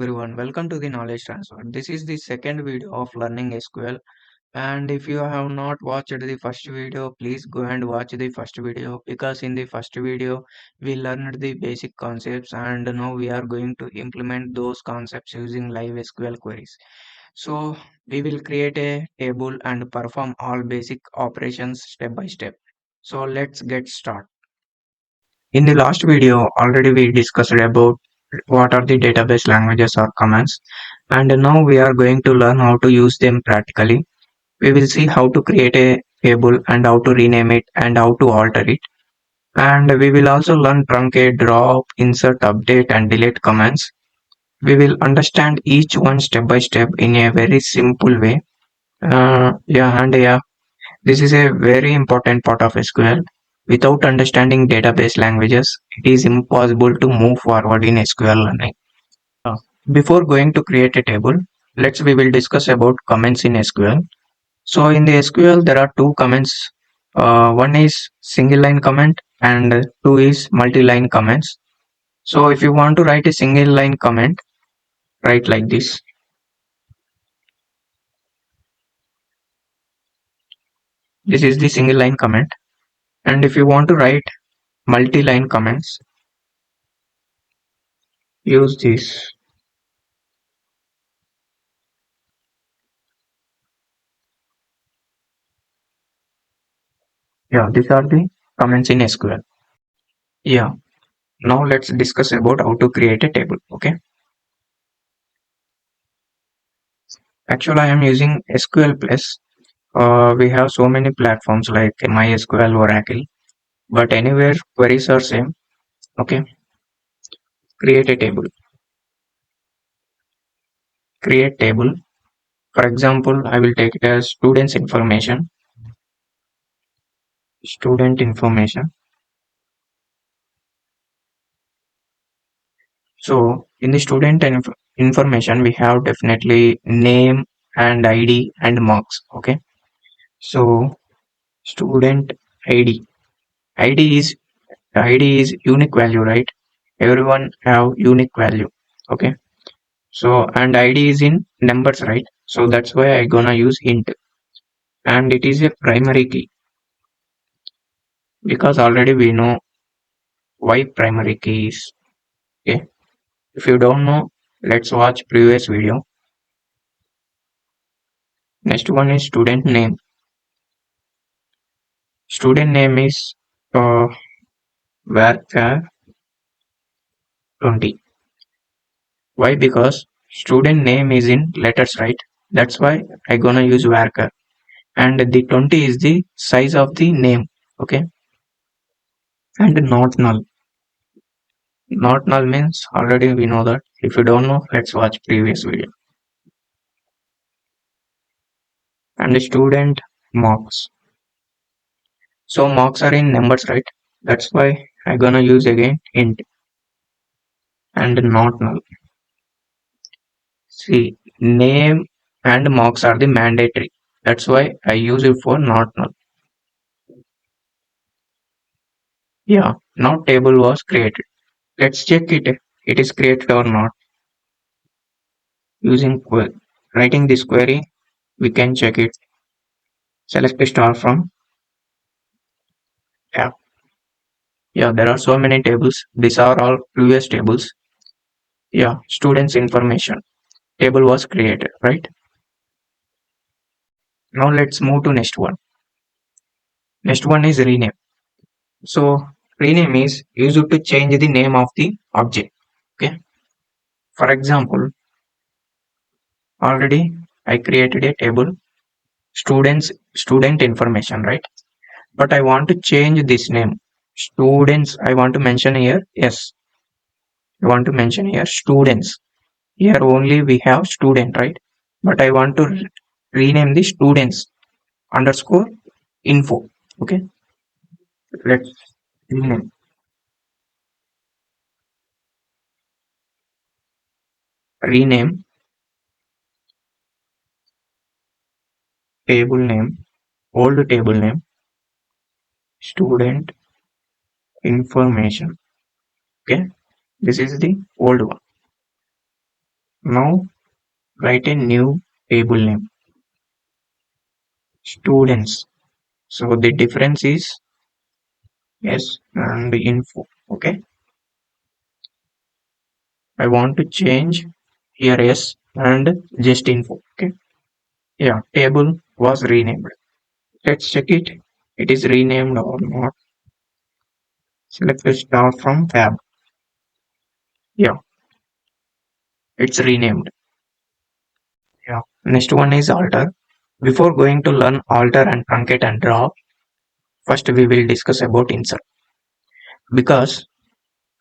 everyone, welcome to the knowledge transfer. This is the second video of learning SQL, and if you have not watched the first video, please go and watch the first video because in the first video we learned the basic concepts and now we are going to implement those concepts using live SQL queries. So we will create a table and perform all basic operations step by step. So let's get started. In the last video, already we discussed about what are the database languages or commands, and now we are going to learn how to use them practically. We will see how to create a table and how to rename it and how to alter it. And we will also learn truncate, drop, insert, update, and delete commands. We will understand each one step by step in a very simple way. This is a very important part of SQL. Without understanding database languages, it is impossible to move forward in SQL learning. Uh, Before going to create a table, we will discuss about comments in SQL. So in the SQL, there are two comments. One is single line comment and two is multi-line comments. So if you want to write a single line comment, write like this. This is the single line comment. And if you want to write multi-line comments, use this. Yeah, these are the comments in SQL. Yeah, now let's discuss about how to create a table. Okay. Actually, I am using SQL Plus. We have so many platforms like MySQL, Oracle, but anywhere queries are same. Okay. Create a table. Create table. For example, I will take it as students information. Student information. So in the information, we have definitely name and ID and marks. Okay. So student ID. ID is ID is unique value, right? Everyone have unique value. Okay. So and ID is in numbers, right? So that's why I gonna use int, and it is a primary key because already we know why primary key is. Okay. If you don't know, let's watch previous video. Next one is student name. Student name is uh, varchar 20. Why? Because student name is in letters, right? That's why I gonna use varchar. And the 20 is the size of the name. Okay. And not null. Not null means already we know that. If you don't know, let's watch previous video. And the student marks. So marks are in numbers, right? That's why I gonna use again int and not null. See, name and marks are the mandatory. That's why I use it for not null. Yeah, not table was created. Let's check it is created or not. Using writing this query, we can check it. Select a star from. Yeah, yeah, there are so many tables. These are all previous tables. Yeah, students information table was created, right? Now let's move to next one. Next one is rename. So rename is used to change the name of the object. Okay. For example, already I created a table student information, right? But I want to change this name. Students, I want to mention here. Yes, I want to mention here students. Here only we have student, right? But I want to rename the students underscore info. Okay. Let's rename rename table name, old table name, student information. Okay, this is the old one. Now write a new table name, students. So the difference is S and info. Okay. I want to change here S and just info. Okay. Yeah. Table was renamed. Let's check it. It is renamed or not. Select the star from tab. Yeah. It's renamed. Yeah. Next one is alter. Before going to learn alter and truncate and draw, first we will discuss about insert. Because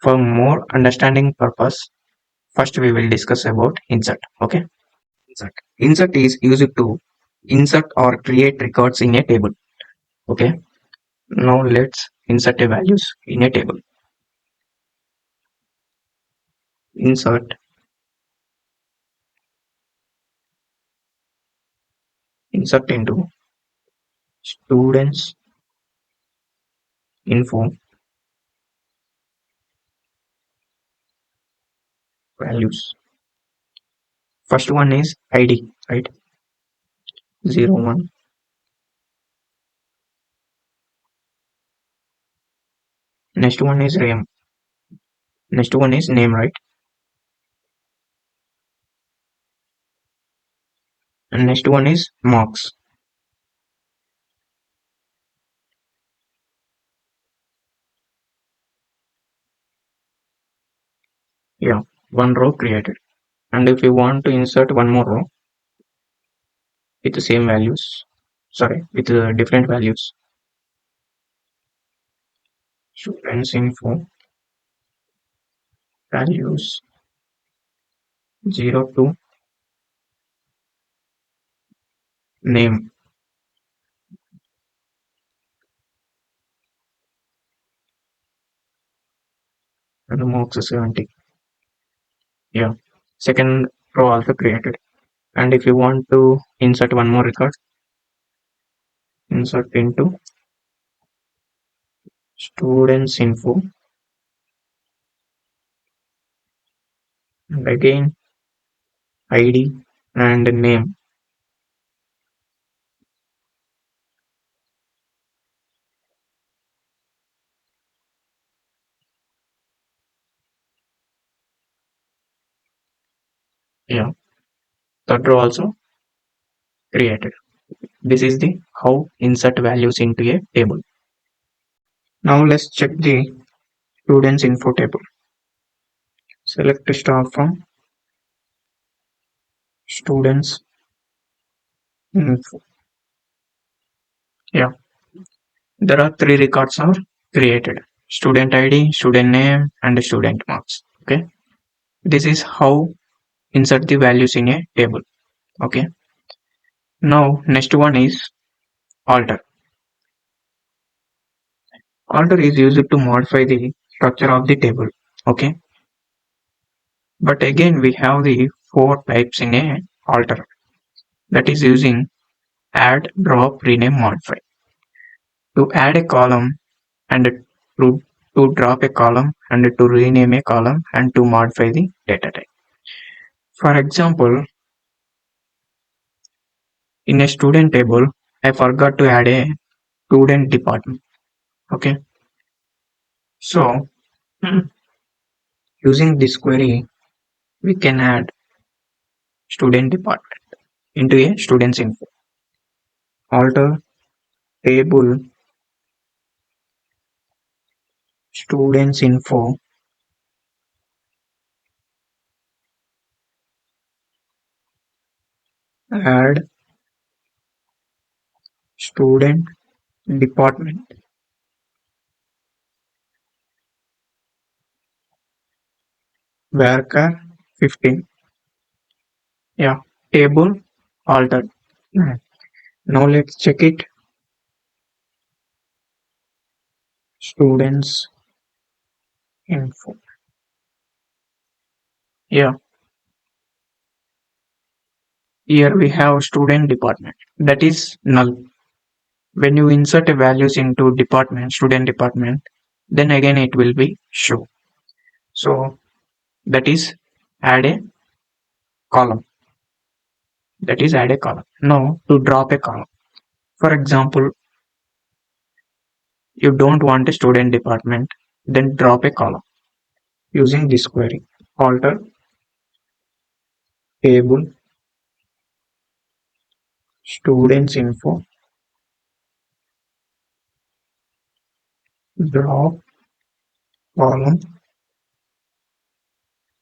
for more understanding purpose, first we will discuss about insert. Okay. Insert. Insert is used to insert or create records in a table. Okay. Now let's insert a values in a table. Insert, insert into students info values. First one is ID, right? 01. Next one is RAM. Next one is name, right? And next one is marks. Yeah, one row created. And if you want to insert one more row with the same values, sorry, with different values, students info values 02 name and marks 70. Yeah, second row also created. And if you want to insert one more record, insert into students info and again ID and name. Yeah, third row also created. This is the how insert values into a table. Now let's check the students info table. Select star from students info. Yeah, there are three records are created: student ID, student name, and student marks. Okay, this is how insert the values in a table. Okay, now next one is alter. Alter is used to modify the structure of the table. Okay, but again we have the four types in a alter, that is using add, drop, rename, modify. To add a column and to drop a column and to rename a column and to modify the data type. For example, in a student table, I forgot to add a student department. Okay, so using this query, we can add student department into a student's info. Alter table students info add student department varchar 15. Yeah, table altered. Now let's check it. Students info. Yeah, here we have student department. That is null. When you insert a values into department, student department, then again it will be show. So that is add a column. That is add a column. Now to drop a column. For example, you don't want a student department, then drop a column using this query. Alter table students info, drop column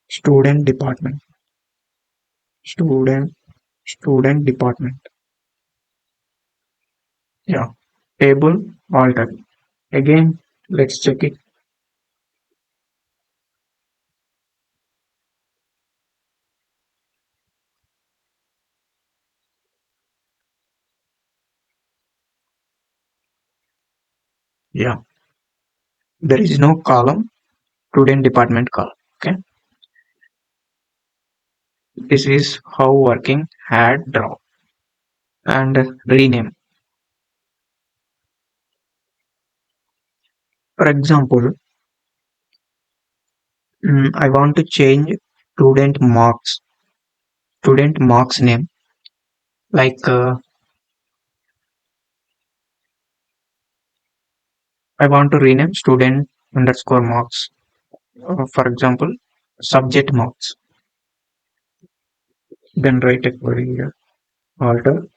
student department, student student department. Yeah, table alter. Again, let's check it. Yeah, there is no column, student department column. Okay, this is how working add drop and rename. For example, I want to change student marks, student marks name, like I want to rename student underscore marks. For example, subject marks. Then write a query here. Alter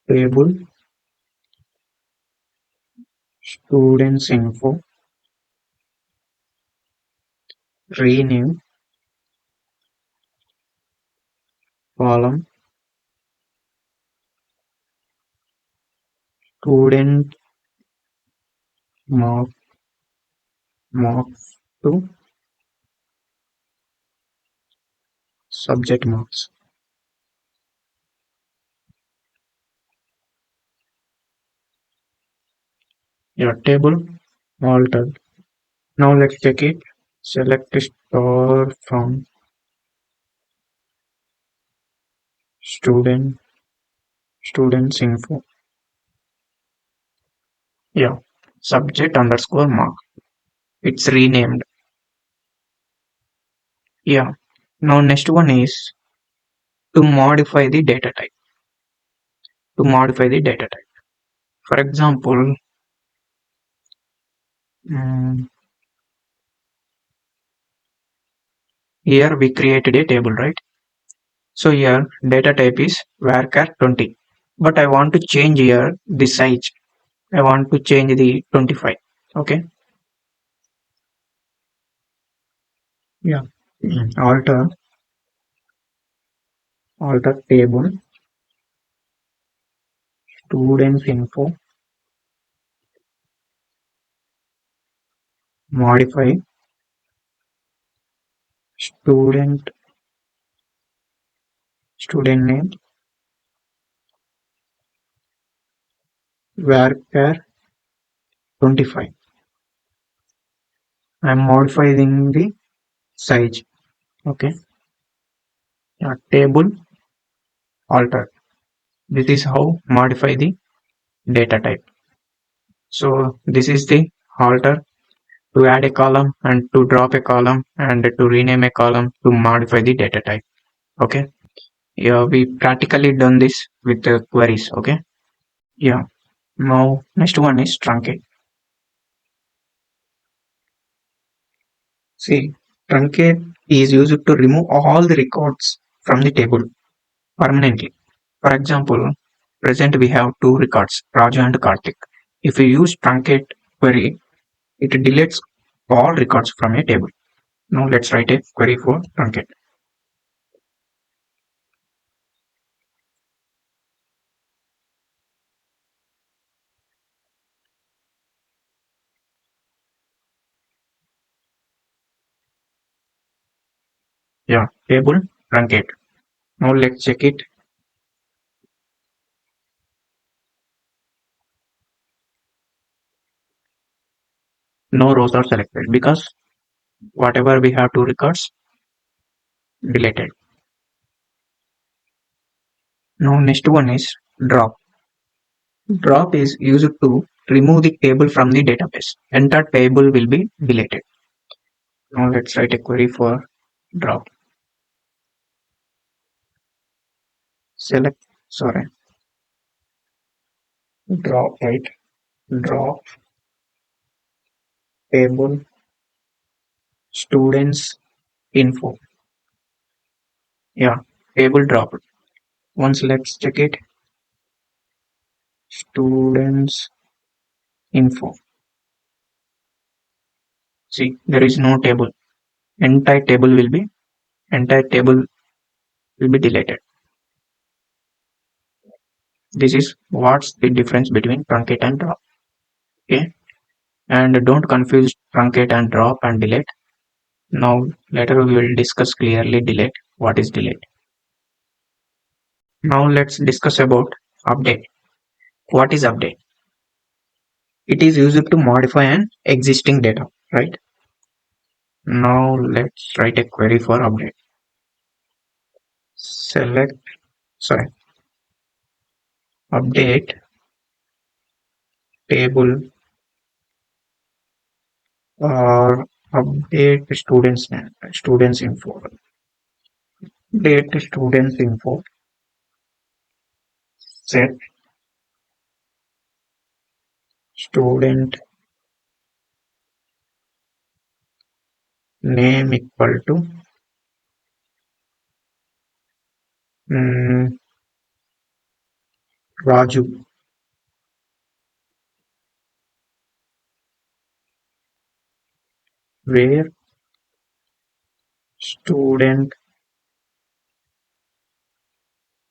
table students info, rename column student mark marks to subject marks. Yeah, table altered. Now let's check it. Select star from students info. Yeah, subject underscore mark. It's renamed. Yeah. Now next one is to modify the data type. To modify the data type. For example, mm, here we created a table, right? So here data type is varchar 20. But I want to change here the size. I want to change the 25. Okay. Yeah. Alter table students info, modify student student name varchar 25. I'm modifying the size. Okay. Yeah, table alter. This is how modify the data type. So this is the alter to add a column and to drop a column and to rename a column to modify the data type. Okay. Yeah, we practically done this with the queries. Okay. Yeah. Now next one is truncate. See, truncate is used to remove all the records from the table permanently. For example, present we have two records, Raju and Karthik. If you use truncate query, it deletes all records from a table. Now let's write a query for truncate. Yeah, table truncate. Now let's check it. No rows are selected because whatever we have two records deleted. Now next one is drop. Drop is used to remove the table from the database. Entire table will be deleted. Now let's write a query for drop. select, sorry, drop, right? Drop table students info. Yeah, table drop. Once let's check it. Students info. See, there is no table. Entire table will be entire table will be deleted. This is what's the difference between truncate and drop. Okay, and don't confuse truncate and drop and delete. Now later we will discuss clearly delete. What is delete? Now let's discuss about update. What is update? It is used to modify an existing data, right? Now let's write a query for update. Select, sorry, update table or update students info. Update students info. Set student name equal to mm, Raju, where student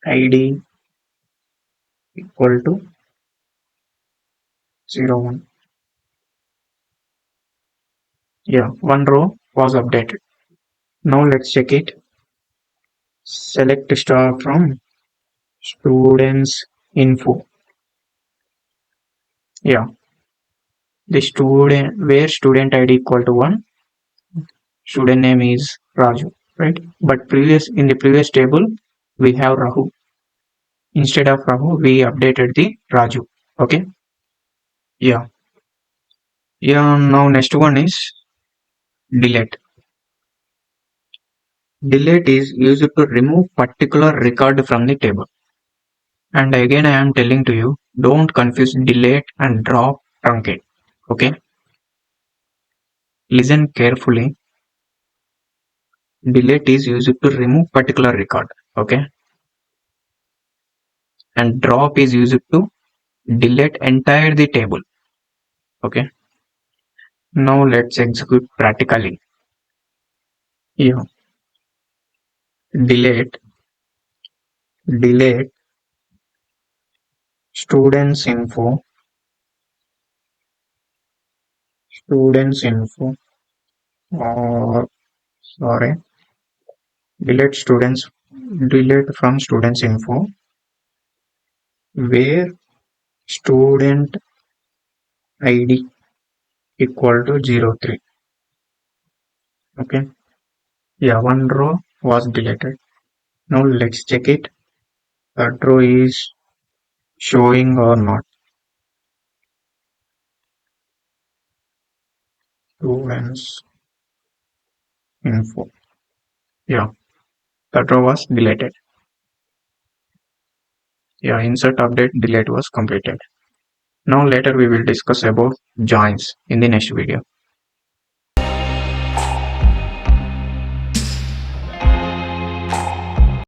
ID equal to 01. Yeah, one row was updated. Now let's check it. Select star from students info. Yeah, the student where student ID equal to 1, student name is Raju, right? But previous in the previous table we have Rahu. Instead of Rahu, we updated the Raju. Okay. Yeah. Yeah. Now next one is delete. Delete is used to remove particular record from the table. And again, I am telling to you, don't confuse delete and drop truncate. Okay. Listen carefully. Delete is used to remove particular record. Okay. And drop is used to delete entire the table. Okay. Now let's execute practically. Yeah. Delete, delete students info, students info, or sorry, delete students, delete from students info, where student ID equal to 03. Okay. Yeah, one row was deleted. Now let's check it. That row is showing or not. Students info. Yeah, that row was deleted. Yeah, insert update delete was completed. Now later we will discuss about joins in the next video.